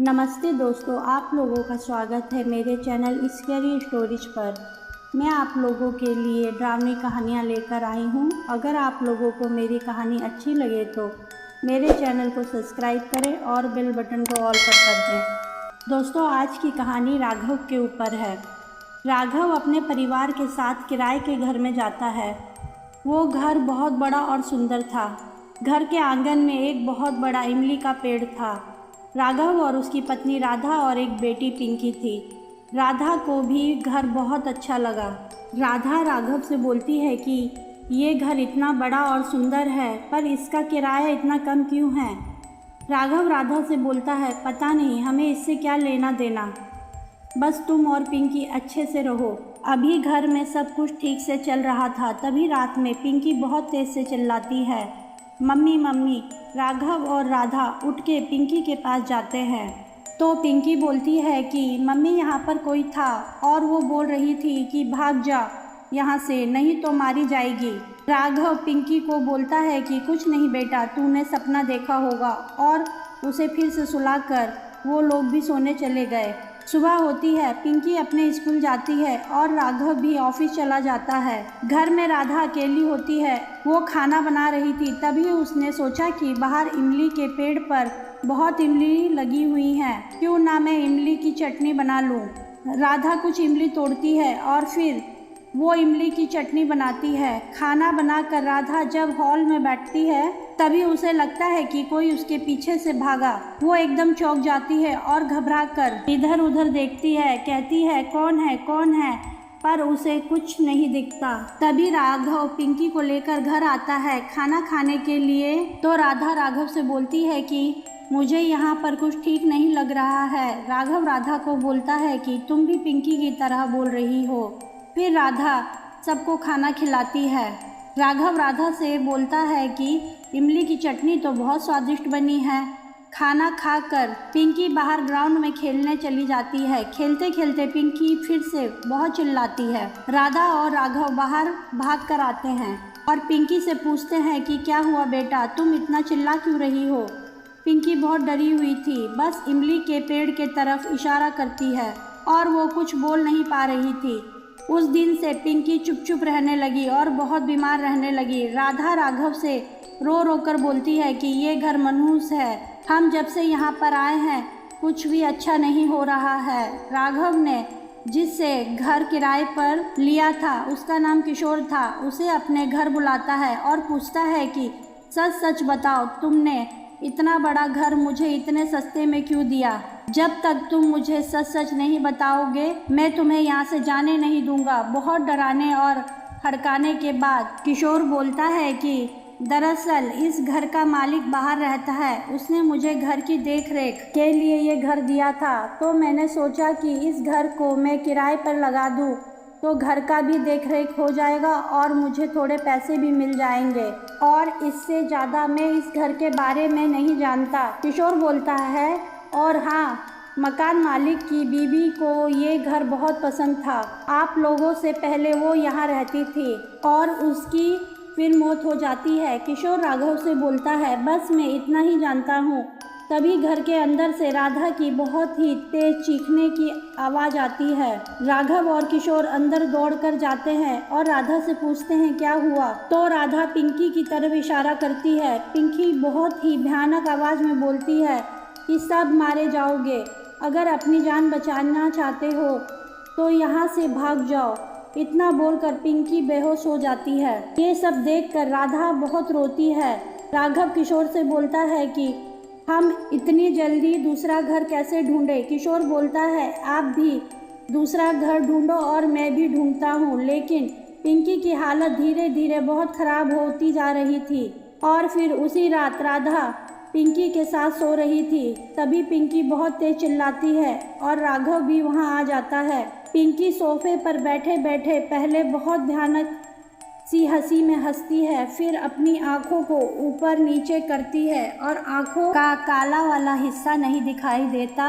नमस्ते दोस्तों, आप लोगों का स्वागत है मेरे चैनल स्कैरी स्टोरीज पर। मैं आप लोगों के लिए ड्रामनी कहानियाँ लेकर आई हूँ। अगर आप लोगों को मेरी कहानी अच्छी लगे तो मेरे चैनल को सब्सक्राइब करें और बेल बटन को ऑल पर कर दें। दोस्तों, आज की कहानी राघव के ऊपर है। राघव अपने परिवार के साथ किराए के घर में जाता है। वो घर बहुत बड़ा और सुंदर था। घर के आंगन में एक बहुत बड़ा इमली का पेड़ था। राघव और उसकी पत्नी राधा और एक बेटी पिंकी थी। राधा को भी घर बहुत अच्छा लगा। राधा राघव से बोलती है कि ये घर इतना बड़ा और सुंदर है, पर इसका किराया इतना कम क्यों है। राघव राधा से बोलता है, पता नहीं, हमें इससे क्या लेना देना, बस तुम और पिंकी अच्छे से रहो। अभी घर में सब कुछ ठीक से चल रहा था। तभी रात में पिंकी बहुत तेज़ से चिल्लाती है, मम्मी मम्मी। राघव और राधा उठ के पिंकी के पास जाते हैं तो पिंकी बोलती है कि मम्मी, यहाँ पर कोई था और वो बोल रही थी कि भाग जा यहाँ से, नहीं तो मारी जाएगी। राघव पिंकी को बोलता है कि कुछ नहीं बेटा, तूने सपना देखा होगा, और उसे फिर से सुलाकर वो लोग भी सोने चले गए। सुबह होती है, पिंकी अपने स्कूल जाती है और राघव भी ऑफिस चला जाता है। घर में राधा अकेली होती है। वो खाना बना रही थी। तभी उसने सोचा कि बाहर इमली के पेड़ पर बहुत इमली लगी हुई हैं, क्यों ना मैं इमली की चटनी बना लूं। राधा कुछ इमली तोड़ती है और फिर वो इमली की चटनी बनाती है। खाना बनाकर राधा जब हॉल में बैठती है तभी उसे लगता है कि कोई उसके पीछे से भागा। वो एकदम चौंक जाती है और घबरा कर इधर उधर देखती है, कहती है कौन है कौन है, पर उसे कुछ नहीं दिखता। तभी राघव पिंकी को लेकर घर आता है खाना खाने के लिए। तो राधा राघव से बोलती है कि मुझे यहाँ पर कुछ ठीक नहीं लग रहा है। राघव राधा को बोलता है कि तुम भी पिंकी की तरह बोल रही हो। फिर राधा सबको खाना खिलाती है। राघव राधा से बोलता है कि इमली की चटनी तो बहुत स्वादिष्ट बनी है। खाना खाकर पिंकी बाहर ग्राउंड में खेलने चली जाती है। खेलते खेलते पिंकी फिर से बहुत चिल्लाती है। राधा और राघव बाहर भाग कर आते हैं और पिंकी से पूछते हैं कि क्या हुआ बेटा, तुम इतना चिल्ला क्यों रही हो। पिंकी बहुत डरी हुई थी, बस इमली के पेड़ के तरफ इशारा करती है और वो कुछ बोल नहीं पा रही थी। उस दिन से पिंकी चुप चुप रहने लगी और बहुत बीमार रहने लगी। राधा राघव से रो रो कर बोलती है कि ये घर मनहूस है, हम जब से यहाँ पर आए हैं कुछ भी अच्छा नहीं हो रहा है। राघव ने जिससे घर किराए पर लिया था उसका नाम किशोर था। उसे अपने घर बुलाता है और पूछता है कि सच सच बताओ, तुमने इतना बड़ा घर मुझे इतने सस्ते में क्यों दिया। जब तक तुम मुझे सच सच नहीं बताओगे मैं तुम्हें यहाँ से जाने नहीं दूंगा। बहुत डराने और हड़काने के बाद किशोर बोलता है कि दरअसल इस घर का मालिक बाहर रहता है, उसने मुझे घर की देखरेख के लिए ये घर दिया था, तो मैंने सोचा कि इस घर को मैं किराए पर लगा दूँ तो घर का भी देखरेख हो जाएगा और मुझे थोड़े पैसे भी मिल जाएंगे, और इससे ज़्यादा मैं इस घर के बारे में नहीं जानता। किशोर बोलता है, और हाँ, मकान मालिक की बीवी को ये घर बहुत पसंद था। आप लोगों से पहले वो यहाँ रहती थी और उसकी फिर मौत हो जाती है। किशोर राघव से बोलता है, बस मैं इतना ही जानता हूँ। तभी घर के अंदर से राधा की बहुत ही तेज चीखने की आवाज़ आती है। राघव और किशोर अंदर दौड़कर जाते हैं और राधा से पूछते हैं क्या हुआ। तो राधा पिंकी की तरफ इशारा करती है। पिंकी बहुत ही भयानक आवाज़ में बोलती है कि सब मारे जाओगे, अगर अपनी जान बचाना चाहते हो तो यहाँ से भाग जाओ। इतना बोलकर पिंकी बेहोश हो जाती है। ये सब देखकर राधा बहुत रोती है। राघव किशोर से बोलता है कि हम इतनी जल्दी दूसरा घर कैसे ढूंढे। किशोर बोलता है, आप भी दूसरा घर ढूंढो और मैं भी ढूंढता हूँ। लेकिन पिंकी की हालत धीरे धीरे बहुत ख़राब होती जा रही थी और फिर उसी रात राधा पिंकी के साथ सो रही थी। तभी पिंकी बहुत तेज चिल्लाती है और राघव भी वहाँ आ जाता है। पिंकी सोफे पर बैठे बैठे पहले बहुत भयानक सी हंसी में हंसती है, फिर अपनी आँखों को ऊपर नीचे करती है और आँखों का काला वाला हिस्सा नहीं दिखाई देता,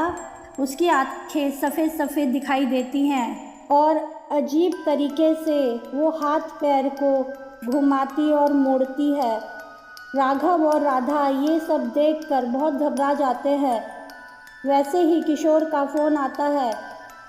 उसकी आँखें सफ़ेद सफ़ेद दिखाई देती हैं और अजीब तरीके से वो हाथ पैर को घुमाती और मोड़ती है। राघव और राधा ये सब देखकर बहुत घबरा जाते हैं वैसे ही किशोर का फ़ोन आता है।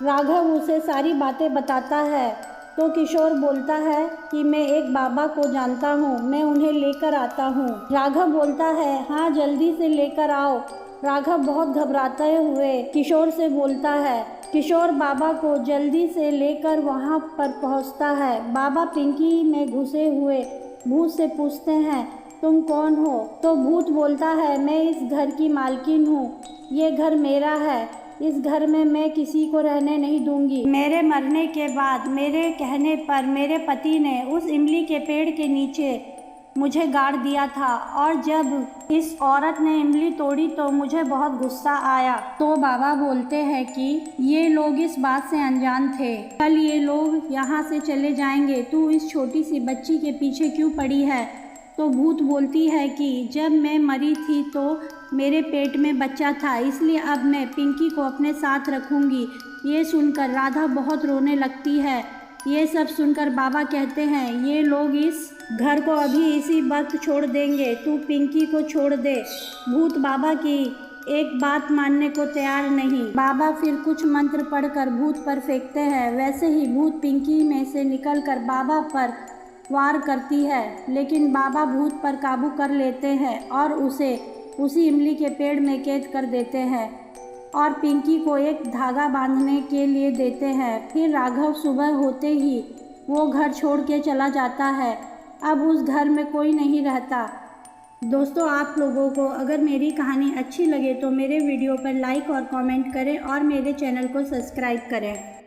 राघव उसे सारी बातें बताता है तो किशोर बोलता है कि मैं एक बाबा को जानता हूँ, मैं उन्हें लेकर आता हूँ। राघव बोलता है हाँ जल्दी से लेकर आओ। राघव बहुत घबराते हुए किशोर से बोलता है। किशोर बाबा को जल्दी से लेकर वहाँ पर पहुँचता है। बाबा पिंकी में घुसे हुए भूत से पूछते हैं तुम कौन हो? तो भूत बोलता है मैं इस घर की मालकिन हूँ, ये घर मेरा है, इस घर में मैं किसी को रहने नहीं दूंगी। मेरे मरने के बाद मेरे कहने पर मेरे पति ने उस इमली के पेड़ के नीचे मुझे गाड़ दिया था और जब इस औरत ने इमली तोड़ी तो मुझे बहुत गुस्सा आया। तो बाबा बोलते हैं कि ये लोग इस बात से अनजान थे, कल ये लोग यहाँ से चले जाएंगे, तू इस छोटी सी बच्ची के पीछे क्यों पड़ी है? तो भूत बोलती है कि जब मैं मरी थी तो मेरे पेट में बच्चा था, इसलिए अब मैं पिंकी को अपने साथ रखूँगी। ये सुनकर राधा बहुत रोने लगती है। ये सब सुनकर बाबा कहते हैं ये लोग इस घर को अभी इसी वक्त छोड़ देंगे, तू पिंकी को छोड़ दे। भूत बाबा की एक बात मानने को तैयार नहीं। बाबा फिर कुछ मंत्र पढ़कर भूत पर फेंकते हैं। वैसे ही भूत पिंकी में से निकलकर बाबा पर वार करती है, लेकिन बाबा भूत पर काबू कर लेते हैं और उसे उसी इमली के पेड़ में कैद कर देते हैं और पिंकी को एक धागा बांधने के लिए देते हैं। फिर राघव सुबह होते ही वो घर छोड़ के चला जाता है। अब उस घर में कोई नहीं रहता। दोस्तों, आप लोगों को अगर मेरी कहानी अच्छी लगे तो मेरे वीडियो पर लाइक और कमेंट करें और मेरे चैनल को सब्सक्राइब करें।